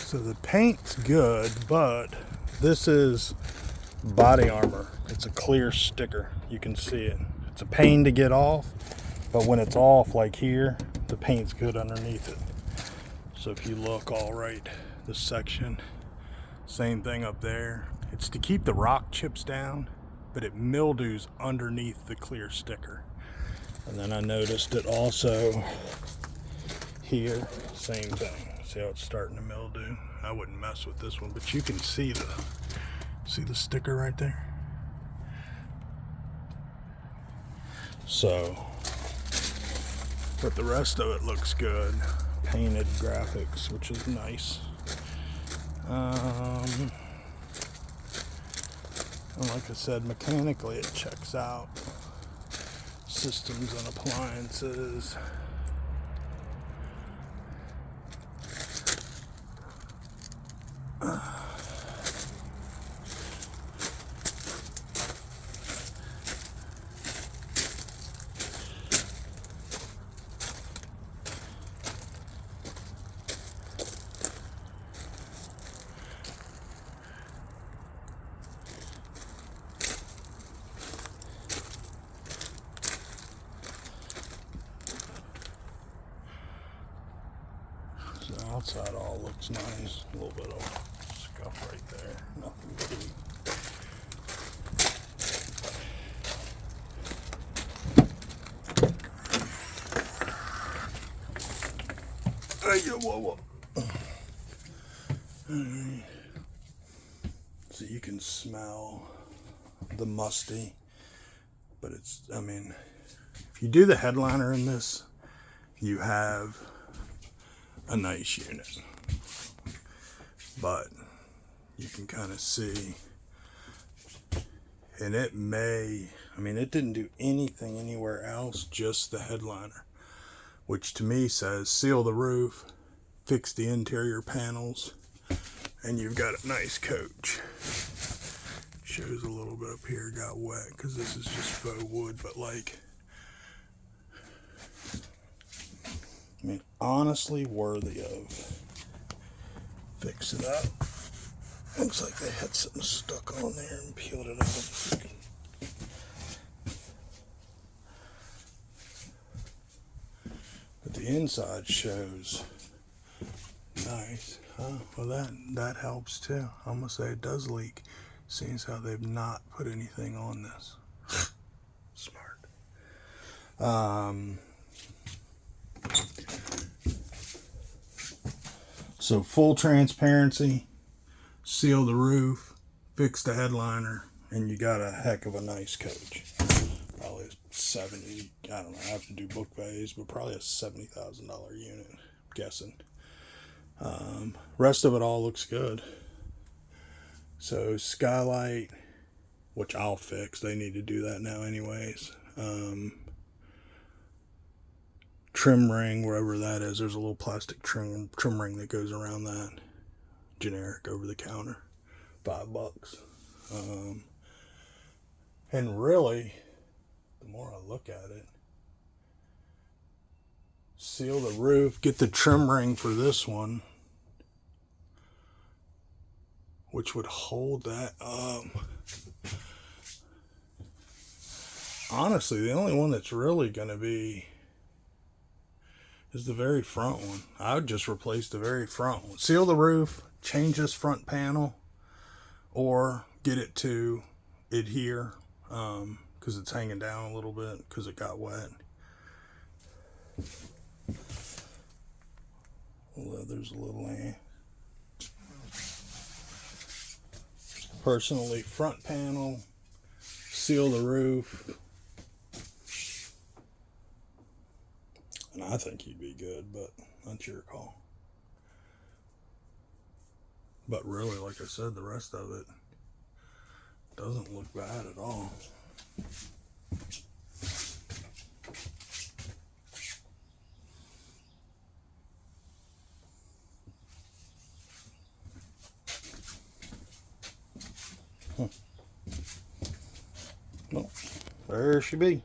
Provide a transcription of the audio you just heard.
So the paint's good, but this is body armor. It's a clear sticker. You can see it. It's a pain to get off, but when it's off, like here, the paint's good underneath it. So if you look, all right, this section, same thing up there. It's to keep the rock chips down, but it mildews underneath the clear sticker. And then I noticed it also here, same thing. See how it's starting to mildew? I wouldn't mess with this one, but you can see the sticker right there. So, but the rest of it looks good. Painted graphics, which is nice. And like I said, mechanically it checks out. Systems and appliances. The outside all looks nice. A little bit of scuff right there. Nothing big. Hey, whoa. Alright. So you can smell the musty, but it's, I mean, if you do the headliner in this, you have a nice unit, but you can kind of see, and it may, I mean, it didn't do anything anywhere else, just the headliner, which to me says seal the roof, fix the interior panels, and you've got a nice coach. Shows a little bit up here got wet because this is just faux wood, but like, I mean, honestly worthy of fix it up. Looks like they had something stuck on there and peeled it off. But the inside shows nice. Well, that helps too. I'm gonna say it does leak, seeing as how they've not put anything on this. Smart. So full transparency, seal the roof, fix the headliner, and you got a heck of a nice coach. Probably a 70, I don't know, I have to do book values, but probably a $70,000 unit, I'm guessing. Rest of it all looks good. So skylight, which I'll fix, they need to do that now anyways. Trim ring, wherever that is, there's a little plastic trim ring that goes around that. Generic, over the counter, $5. And really, the more I look at it, seal the roof, get the trim ring for this one, which would hold that up. Honestly, the only one that's really going to be is the very front one. I would just replace the very front one. Seal the roof, change this front panel, or get it to adhere, because it's hanging down a little bit because it got wet. Leather's a little Personally, front panel, seal the roof, and I think he'd be good, but that's your call. But really, like I said, the rest of it doesn't look bad at all. Well, there she be.